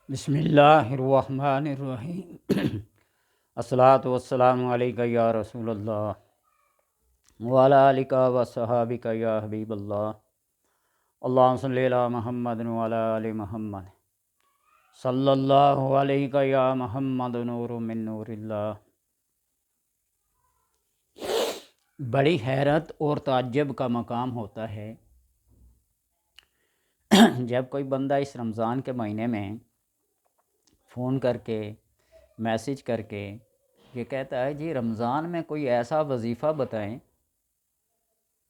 بسم اللہ الرحمن الرحیم الصلاۃ والسلام علیکہ یا رسول اللہ وعلی آلک و صحابک یا حبیب اللہ اللہم صلی علی محمد وعلی آل محمد صلی اللہ علیہ یا محمد نور من نور اللہ۔ بڑی حیرت اور تعجب کا مقام ہوتا ہے جب کوئی بندہ اس رمضان کے مہینے میں فون کر کے میسج کر کے یہ کہتا ہے جی رمضان میں کوئی ایسا وظیفہ بتائیں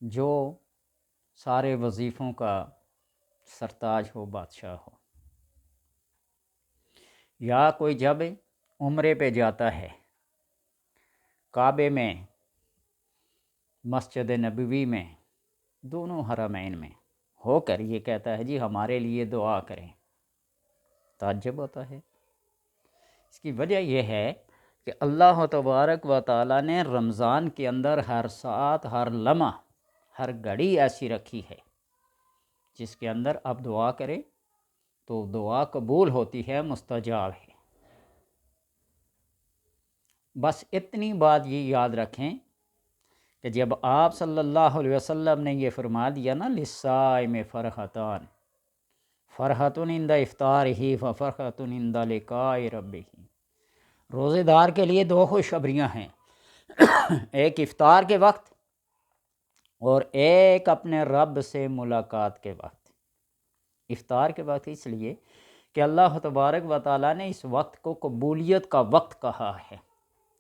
جو سارے وظیفوں کا سرتاج ہو، بادشاہ ہو، یا کوئی جب عمرے پہ جاتا ہے کعبے میں، مسجد نبوی میں، دونوں حرمین میں ہو کر یہ کہتا ہے جی ہمارے لیے دعا کریں، تعجب ہوتا ہے۔ اس کی وجہ یہ ہے کہ اللہ تبارک و تعالیٰ نے رمضان کے اندر ہر ساعت، ہر لمحہ، ہر گھڑی ایسی رکھی ہے جس کے اندر اب دعا کرے تو دعا قبول ہوتی ہے، مستجاب ہے۔ بس اتنی بات یہ یاد رکھیں کہ جب آپ صلی اللہ علیہ وسلم نے یہ فرما دیا نا للصائم فرحتان، فرحۃ عند افطارہ وفرحۃ عند لقاء ربہ، روزے دار کے لیے دو خوشخبریاں ہیں، ایک افطار کے وقت اور ایک اپنے رب سے ملاقات کے وقت۔ افطار کے وقت اس لیے کہ اللہ تبارک و تعالیٰ نے اس وقت کو قبولیت کا وقت کہا ہے۔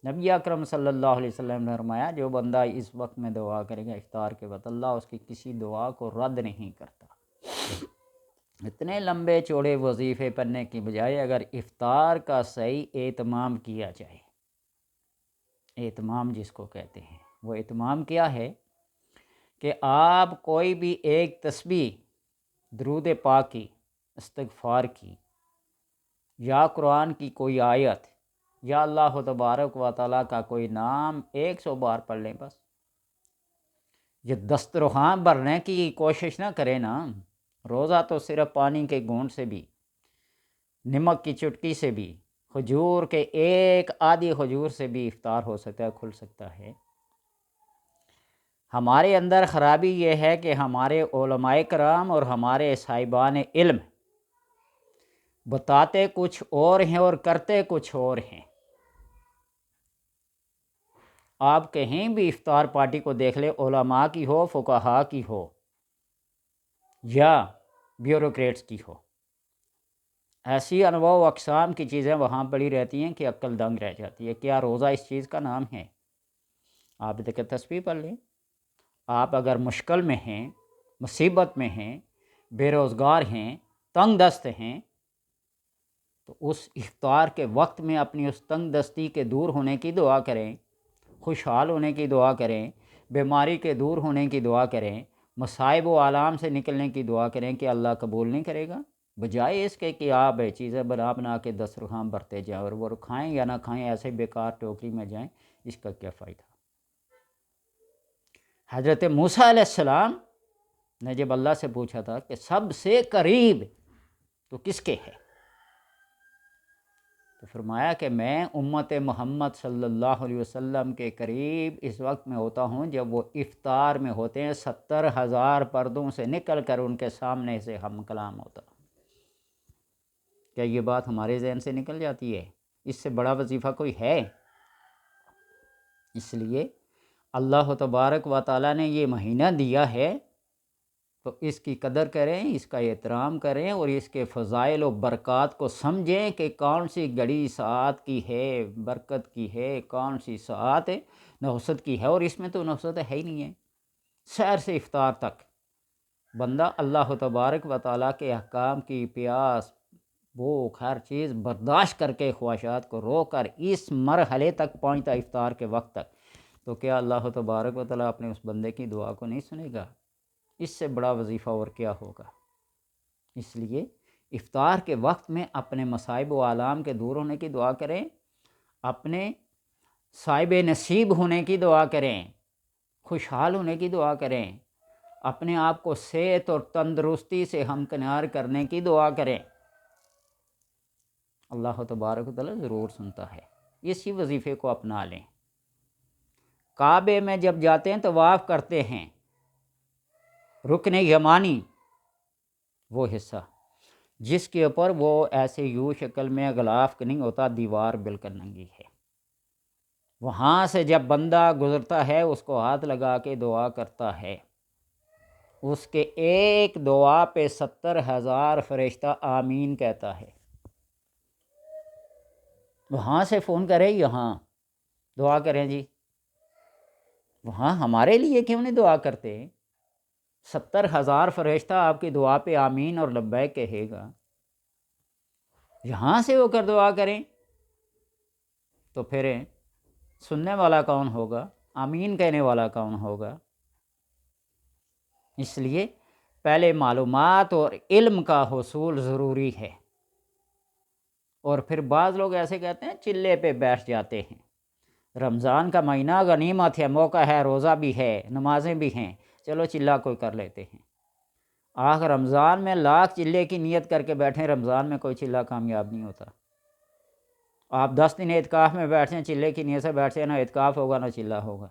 نبی اکرم صلی اللہ علیہ وسلم نے فرمایا جو بندہ اس وقت میں دعا کرے گا افطار کے وقت، اللہ اس کی کسی دعا کو رد نہیں کرتا۔ اتنے لمبے چوڑے وظیفے پڑھنے کی بجائے اگر افطار کا صحیح اہتمام کیا جائے، اہتمام جس کو کہتے ہیں، وہ اہتمام کیا ہے کہ آپ کوئی بھی ایک تسبیح، درود پاک کی، استغفار کی، یا قرآن کی کوئی آیت، یا اللہ تبارک و تعالیٰ کا کوئی نام 100 بار پڑھ لیں بس۔ یہ دسترخوان بھرنے کی کوشش نہ کریں نا، روزہ تو صرف پانی کے گھونٹ سے بھی، نمک کی چٹکی سے بھی، کھجور کے ایک آدھی کھجور سے بھی افطار ہو سکتا ہے، کھل سکتا ہے۔ ہمارے اندر خرابی یہ ہے کہ ہمارے علماء کرام اور ہمارے صاحبان علم بتاتے کچھ اور ہیں اور کرتے کچھ اور ہیں۔ آپ کہیں بھی افطار پارٹی کو دیکھ لیں، علماء کی ہو، فقہاء کی ہو، یا بیوروکریٹس کی ہو، ایسی انواع و اقسام کی چیزیں وہاں پڑی رہتی ہیں کہ عقل دنگ رہ جاتی ہے۔ کیا روزہ اس چیز کا نام ہے؟ آپ دیکھیں تسبیح پڑھ لیں۔ آپ اگر مشکل میں ہیں، مصیبت میں ہیں، بے روزگار ہیں، تنگ دست ہیں، تو اس افطار کے وقت میں اپنی اس تنگ دستی کے دور ہونے کی دعا کریں، خوشحال ہونے کی دعا کریں، بیماری کے دور ہونے کی دعا کریں، مصائب و آلام سے نکلنے کی دعا کریں کہ اللہ قبول نہیں کرے گا، بجائے اس کے کہ آپ چیزیں بنا بنا کے دسترخوان بھرتے جائیں اور وہ کھائیں یا نہ کھائیں ایسے بیکار ٹوکری میں جائیں، اس کا کیا فائدہ؟ حضرت موسیٰ علیہ السلام نے جب اللہ سے پوچھا تھا کہ سب سے قریب تو کس کے ہے، تو فرمایا کہ میں امت محمد صلی اللہ علیہ وسلم کے قریب اس وقت میں ہوتا ہوں جب وہ افطار میں ہوتے ہیں، 70,000 پردوں سے نکل کر ان کے سامنے سے ہم کلام ہوتا۔ کیا یہ بات ہمارے ذہن سے نکل جاتی ہے؟ اس سے بڑا وظیفہ کوئی ہے؟ اس لیے اللہ تبارک و تعالیٰ نے یہ مہینہ دیا ہے تو اس کی قدر کریں، اس کا احترام کریں اور اس کے فضائل و برکات کو سمجھیں کہ کون سی گھڑی ساعت کی ہے، برکت کی ہے، کون سی ساعت نحست کی ہے، اور اس میں تو نحست ہے ہی نہیں ہے۔ سحر سے افطار تک بندہ اللہ تبارک و تعالیٰ کے احکام کی پیاس، بھوک، ہر چیز برداشت کر کے، خواہشات کو رو کر اس مرحلے تک پہنچتا افطار کے وقت تک، تو کیا اللہ تبارک و تعالیٰ اپنے اس بندے کی دعا کو نہیں سنے گا؟ اس سے بڑا وظیفہ اور کیا ہوگا؟ اس لیے افطار کے وقت میں اپنے مصائب و آلام کے دور ہونے کی دعا کریں، اپنے صاحب نصیب ہونے کی دعا کریں، خوشحال ہونے کی دعا کریں، اپنے آپ کو صحت اور تندرستی سے ہمکنار کرنے کی دعا کریں۔ اللہ تبارک و تعالیٰ ضرور سنتا ہے۔ اسی وظیفے کو اپنا لیں۔ کعبے میں جب جاتے ہیں طواف کرتے ہیں، رکن یمانی وہ حصہ جس کے اوپر وہ ایسے یوں شکل میں غلاف نہیں ہوتا، دیوار بالکل ننگی ہے، وہاں سے جب بندہ گزرتا ہے اس کو ہاتھ لگا کے دعا کرتا ہے، اس کے ایک دعا پہ 70,000 فرشتہ آمین کہتا ہے۔ وہاں سے فون کرے یہاں دعا کریں جی، وہاں ہمارے لیے کیوں نہیں دعا کرتے؟ 70,000 فرشتہ آپ کی دعا پہ آمین اور لبیک کہے گا، یہاں سے ہو کر دعا کریں تو پھر سننے والا کون ہوگا؟ آمین کہنے والا کون ہوگا؟ اس لیے پہلے معلومات اور علم کا حصول ضروری ہے، اور پھر بعض لوگ ایسے کہتے ہیں چلے پہ بیٹھ جاتے ہیں، رمضان کا مہینہ غنیمت ہے، موقع ہے، روزہ بھی ہے، نمازیں بھی ہیں، چلو چلہ کوئی کر لیتے ہیں۔ آخر رمضان میں لاکھ چلے کی نیت کر کے بیٹھیں، رمضان میں کوئی چلہ کامیاب نہیں ہوتا۔ آپ 10 دن اعتکاف میں بیٹھتے ہیں، چلے کی نیت سے بیٹھتے ہیں، نہ اعتکاف ہوگا نہ چلہ ہوگا۔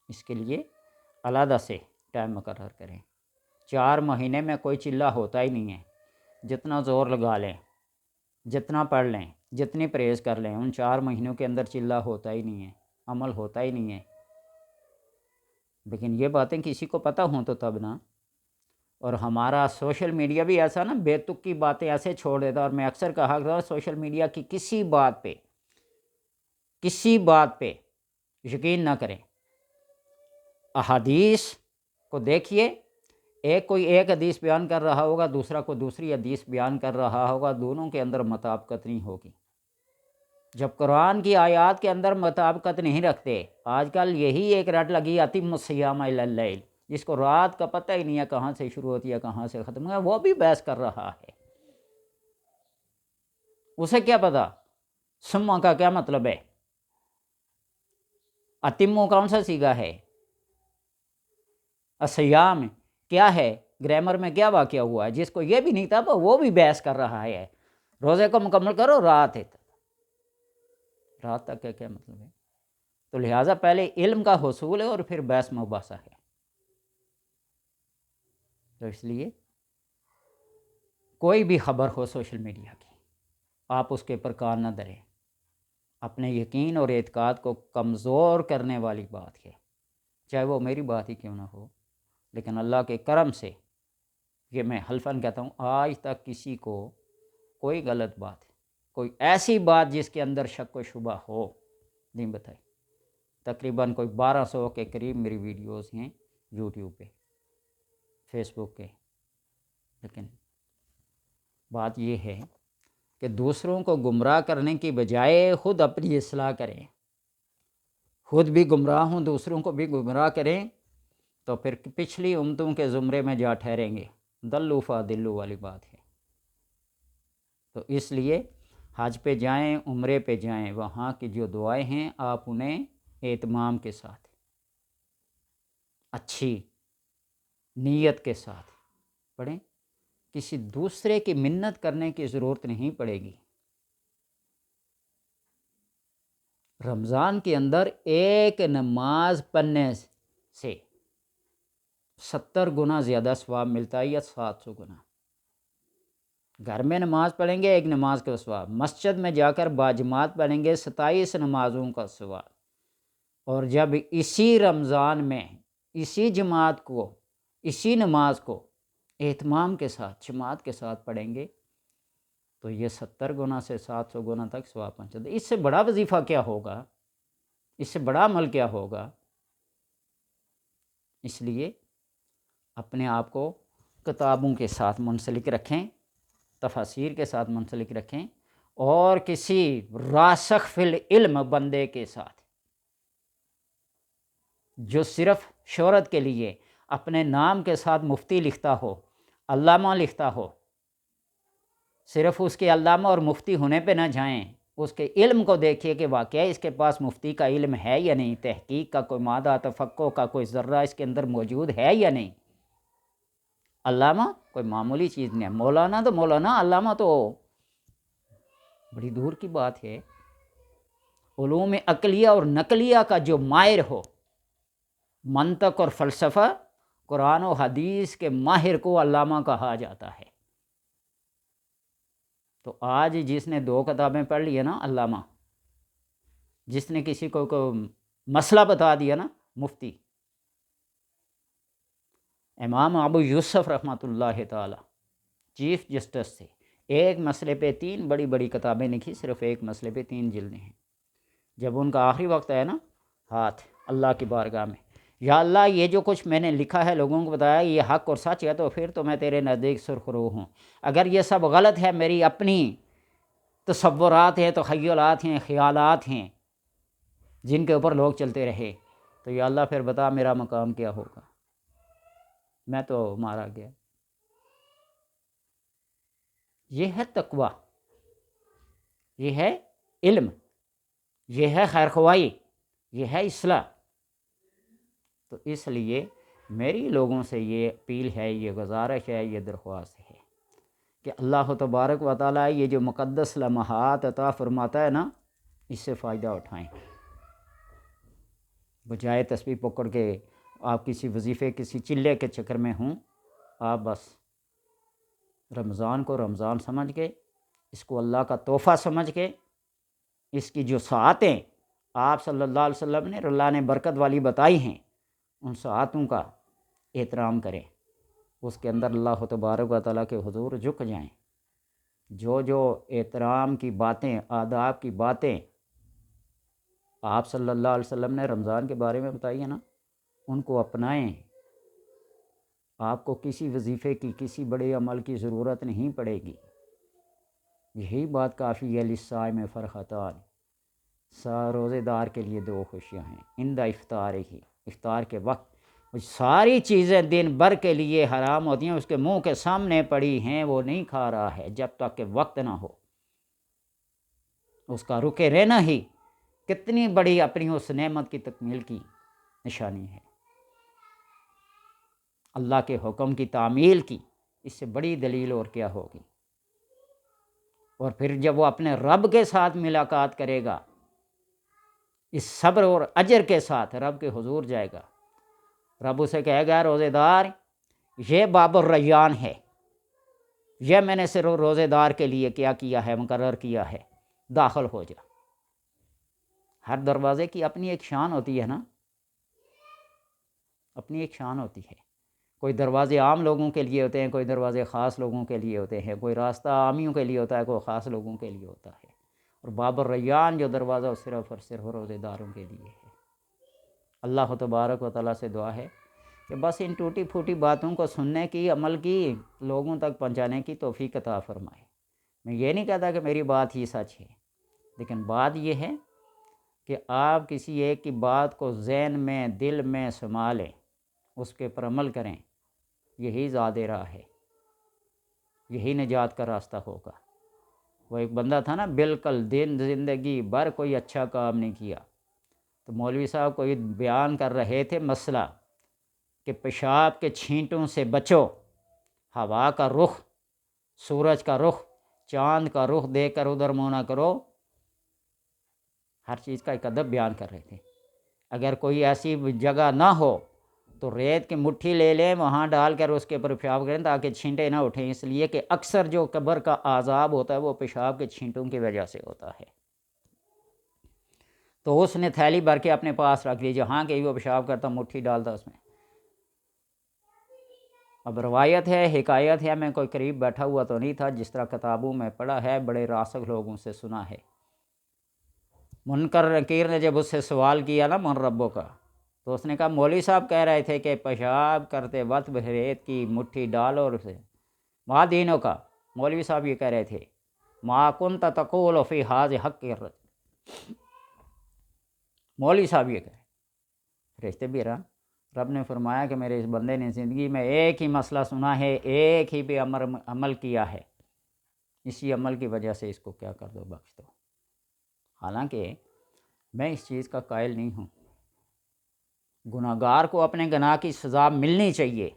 اس کے لیے علیحدہ سے ٹائم مقرر کریں۔ 4 مہینے میں کوئی چلہ ہوتا ہی نہیں ہے، جتنا زور لگا لیں، جتنا پڑھ لیں، جتنی پرہیز کر لیں، ان 4 مہینوں کے اندر چلہ ہوتا ہی نہیں ہے، عمل ہوتا ہی نہیں ہے۔ لیکن یہ باتیں کسی کو پتہ ہوں تو تب نا۔ اور ہمارا سوشل میڈیا بھی ایسا نا بے تک کی باتیں ایسے چھوڑ دیتا، اور میں اکثر کہا کرتا ہوں سوشل میڈیا کی کسی بات پہ یقین نہ کریں۔ احادیث کو دیکھیے، کوئی ایک حدیث بیان کر رہا ہوگا، دوسرا کو دوسری حدیث بیان کر رہا ہوگا، دونوں کے اندر مطابقت نہیں ہوگی۔ جب قرآن کی آیات کے اندر مطابقت نہیں رکھتے، آج کل یہی ایک رٹ لگی اتم الصیام الی اللیل، جس کو رات کا پتہ ہی نہیں ہے کہاں سے شروع ہوتی ہے کہاں سے ختم ہے، وہ بھی بحث کر رہا ہے۔ اسے کیا پتا سما کا کیا مطلب ہے؟ اتمو کون سا صیغہ ہے؟ الصیام کیا ہے؟ گرامر میں کیا واقعہ ہوا ہے؟ جس کو یہ بھی نہیں تھا وہ بھی بحث کر رہا ہے، روزے کو مکمل کرو رات تک کا کیا مطلب ہے؟ تو لہٰذا پہلے علم کا حصول ہے اور پھر بحث مباحثہ ہے۔ تو اس لیے کوئی بھی خبر ہو سوشل میڈیا کی، آپ اس کے اوپر کان نہ دھریں۔ اپنے یقین اور اعتقاد کو کمزور کرنے والی بات ہے، چاہے وہ میری بات ہی کیوں نہ ہو، لیکن اللہ کے کرم سے یہ میں حلفاً کہتا ہوں آج تک کسی کو کوئی غلط بات، کوئی ایسی بات جس کے اندر شک و شبہ ہو نہیں بتائی۔ تقریباً کوئی 1200 کے قریب میری ویڈیوز ہیں یوٹیوب پہ، فیس بک پہ، لیکن بات یہ ہے کہ دوسروں کو گمراہ کرنے کی بجائے خود اپنی اصلاح کریں، خود بھی گمراہ ہوں دوسروں کو بھی گمراہ کریں، تو پھر پچھلی امتوں کے زمرے میں جا ٹھہریں گے۔ دلو فادلو والی بات ہے۔ تو اس لیے حج پہ جائیں، عمرے پہ جائیں، وہاں کی جو دعائیں ہیں آپ انہیں اہتمام کے ساتھ، اچھی نیت کے ساتھ پڑھیں، کسی دوسرے کی منت کرنے کی ضرورت نہیں پڑے گی۔ رمضان کے اندر ایک نماز پڑھنے سے 70 گنا زیادہ ثواب ملتا ہے، یا 700 گنا۔ گھر میں نماز پڑھیں گے ایک نماز کا ثواب، مسجد میں جا کر باجماعت پڑھیں گے 27 نمازوں کا ثواب، اور جب اسی رمضان میں اسی جماعت کو، اسی نماز کو اہتمام کے ساتھ جماعت کے ساتھ پڑھیں گے تو یہ 70 گنا سے 700 گنا تک ثواب پہنچتا ہے۔ اس سے بڑا وظیفہ کیا ہوگا؟ اس سے بڑا عمل کیا ہوگا؟ اس لیے اپنے آپ کو کتابوں کے ساتھ منسلک رکھیں، تفاسیر کے ساتھ منسلک رکھیں، اور کسی راسخ فی العلم بندے کے ساتھ جو صرف شہرت کے لیے اپنے نام کے ساتھ مفتی لکھتا ہو، علامہ لکھتا ہو، صرف اس کے علامہ اور مفتی ہونے پہ نہ جائیں، اس کے علم کو دیکھیے کہ واقعہ اس کے پاس مفتی کا علم ہے یا نہیں، تحقیق کا کوئی مادہ تفقہ کا کوئی ذرہ اس کے اندر موجود ہے یا نہیں۔ علامہ کوئی معمولی چیز نہیں ہے، مولانا تو مولانا، علامہ تو بڑی دور کی بات ہے۔ علوم عقلیہ اور نقلیہ کا جو ماہر ہو، منطق اور فلسفہ، قرآن و حدیث کے ماہر کو علامہ کہا جاتا ہے۔ تو آج جس نے 2 کتابیں پڑھ لی ہے نا علامہ، جس نے کسی کو مسئلہ بتا دیا نا مفتی۔ امام ابو یوسف رحمۃ اللہ تعالی چیف جسٹس تھے، ایک مسئلے پہ 3 بڑی بڑی کتابیں لکھی، صرف ایک مسئلے پہ 3 جلدیں ہیں۔ جب ان کا آخری وقت آیا نا ہاتھ اللہ کی بارگاہ میں، یا اللہ یہ جو کچھ میں نے لکھا ہے لوگوں کو بتایا یہ حق اور سچ ہے، تو پھر تو میں تیرے نزدیک سرخرو ہوں، اگر یہ سب غلط ہے میری اپنی تصورات ہیں، تخیلات ہیں، خیالات ہیں جن کے اوپر لوگ چلتے رہے، تو یا اللہ پھر بتا میرا مقام کیا ہوگا، میں تو مارا گیا۔ یہ ہے تقویٰ، یہ ہے علم، یہ ہے خیر خواہی، یہ ہے اصلاح۔ تو اس لیے میری لوگوں سے یہ اپیل ہے، یہ گزارش ہے، یہ درخواست ہے کہ اللہ تبارک و تعالیٰ یہ جو مقدس لمحات عطا فرماتا ہے نا، اس سے فائدہ اٹھائیں، بجائے تسبیح پکڑ کے آپ کسی وظیفے کسی چلے کے چکر میں ہوں۔ آپ بس رمضان کو رمضان سمجھ کے، اس کو اللہ کا تحفہ سمجھ کے، اس کی جو ساعتیں آپ صلی اللہ علیہ وسلم نے اللہ نے برکت والی بتائی ہیں، ان ساعتوں کا احترام کریں، اس کے اندر اللہ تبارک و تعالیٰ کے حضور جھک جائیں۔ جو جو احترام کی باتیں، آداب کی باتیں آپ صلی اللہ علیہ وسلم نے رمضان کے بارے میں بتائی ہیں نا، ان کو اپنائیں۔ آپ کو کسی وظیفے کی، کسی بڑے عمل کی ضرورت نہیں پڑے گی۔ یہی بات کافی ہے، للصائم فرحتان، روزے دار کے لیے 2 خوشیاں ہیں، عند افطار ہی، افطار کے وقت۔ ساری چیزیں دن بھر کے لیے حرام ہوتی ہیں، اس کے منہ کے سامنے پڑی ہیں، وہ نہیں کھا رہا ہے جب تک کہ وقت نہ ہو۔ اس کا رکے رہنا ہی کتنی بڑی اپنی اس نعمت کی تکمیل کی نشانی ہے۔ اللہ کے حکم کی تعمیل کی اس سے بڑی دلیل اور کیا ہوگی؟ اور پھر جب وہ اپنے رب کے ساتھ ملاقات کرے گا، اس صبر اور اجر کے ساتھ رب کے حضور جائے گا، رب اسے کہے گا روزے دار یہ باب الریان ہے، یہ میں نے صرف روزے دار کے لیے کیا ہے، مقرر کیا ہے، داخل ہو جا۔ ہر دروازے کی اپنی ایک شان ہوتی ہے نا، اپنی ایک شان ہوتی ہے۔ کوئی دروازے عام لوگوں کے لیے ہوتے ہیں، کوئی دروازے خاص لوگوں کے لیے ہوتے ہیں، کوئی راستہ عامیوں کے لیے ہوتا ہے، کوئی خاص لوگوں کے لیے ہوتا ہے۔ اور باب الریان جو دروازہ وہ صرف اور صرف روزے داروں کے لیے ہے۔ اللہ تبارک و تعالیٰ سے دعا ہے کہ بس ان ٹوٹی پھوٹی باتوں کو سننے کی، عمل کی، لوگوں تک پہنچانے کی توفیق عطا فرمائے۔ میں یہ نہیں کہتا کہ میری بات ہی سچ ہے، لیکن بات یہ ہے کہ آپ کسی ایک کی بات کو ذہن میں، دل میں سما لیں، اس کے پر عمل کریں، یہی زیادہ راہ ہے، یہی نجات کا راستہ ہوگا۔ وہ ایک بندہ تھا نا، بالکل دن زندگی بھر کوئی اچھا کام نہیں کیا، تو مولوی صاحب کوئی بیان کر رہے تھے مسئلہ کہ پیشاب کے چھینٹوں سے بچو، ہوا کا رخ، سورج کا رخ، چاند کا رخ دیکھ کر ادھر منہ نہ کرو، ہر چیز کا ایک ادب بیان کر رہے تھے۔ اگر کوئی ایسی جگہ نہ ہو تو ریت کی مٹھی لے لیں، وہاں ڈال کر اس کے اوپر پیشاب کریں تاکہ چھینٹے نہ اٹھیں، اس لیے کہ اکثر جو قبر کا عذاب ہوتا ہے وہ پیشاب کے چھینٹوں کی وجہ سے ہوتا ہے۔ تو اس نے تھیلی بھر کے اپنے پاس رکھ لی، جہاں کہ وہ پیشاب کرتا مٹھی ڈالتا اس میں۔ اب روایت ہے، حکایت ہے، میں کوئی قریب بیٹھا ہوا تو نہیں تھا، جس طرح کتابوں میں پڑھا ہے، بڑے راسخ لوگوں سے سنا ہے۔ منکر نکیر نے جب اس سے سوال کیا نا من ربوں کا، تو اس نے کہا مولوی صاحب کہہ رہے تھے کہ پیشاب کرتے وقت ریت کی مٹھی ڈالو، اور اسے ما دینوں کا، مولوی صاحب یہ کہہ رہے تھے ما کنت تقول فی ھذ حق الرجل، مولوی صاحب یہ کہہ رشتے بھی رہا۔ رب نے فرمایا کہ میرے اس بندے نے زندگی میں ایک ہی مسئلہ سنا ہے، ایک ہی پہ عمل کیا ہے، اسی عمل کی وجہ سے اس کو کیا کر دو، بخش دو۔ حالانکہ میں اس چیز کا قائل نہیں ہوں، گناہگار کو اپنے گناہ کی سزا ملنی چاہیے،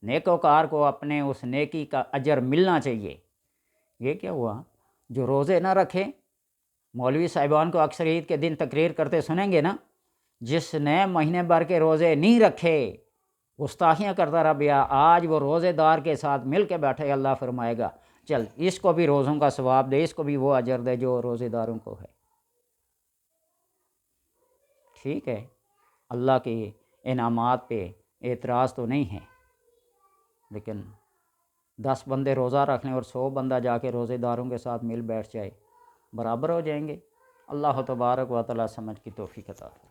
نیکوکار کو اپنے اس نیکی کا اجر ملنا چاہیے۔ یہ کیا ہوا؟ جو روزے نہ رکھے، مولوی صاحبان کو اکثر عید کے دن تقریر کرتے سنیں گے نا، جس نے مہینے بھر کے روزے نہیں رکھے، گستاخیاں کرتا رہا بیا، آج وہ روزے دار کے ساتھ مل کے بیٹھے، اللہ فرمائے گا چل اس کو بھی روزوں کا ثواب دے، اس کو بھی وہ اجر دے جو روزے داروں کو ہے۔ ٹھیک ہے، اللہ کے انعامات پہ اعتراض تو نہیں ہے، لیکن 10 بندے روزہ رکھ لیں اور 100 بندہ جا کے روزے داروں کے ساتھ مل بیٹھ جائے، برابر ہو جائیں گے۔ اللہ تبارک و تعالی سمجھ کی توفیق عطا فرمائے۔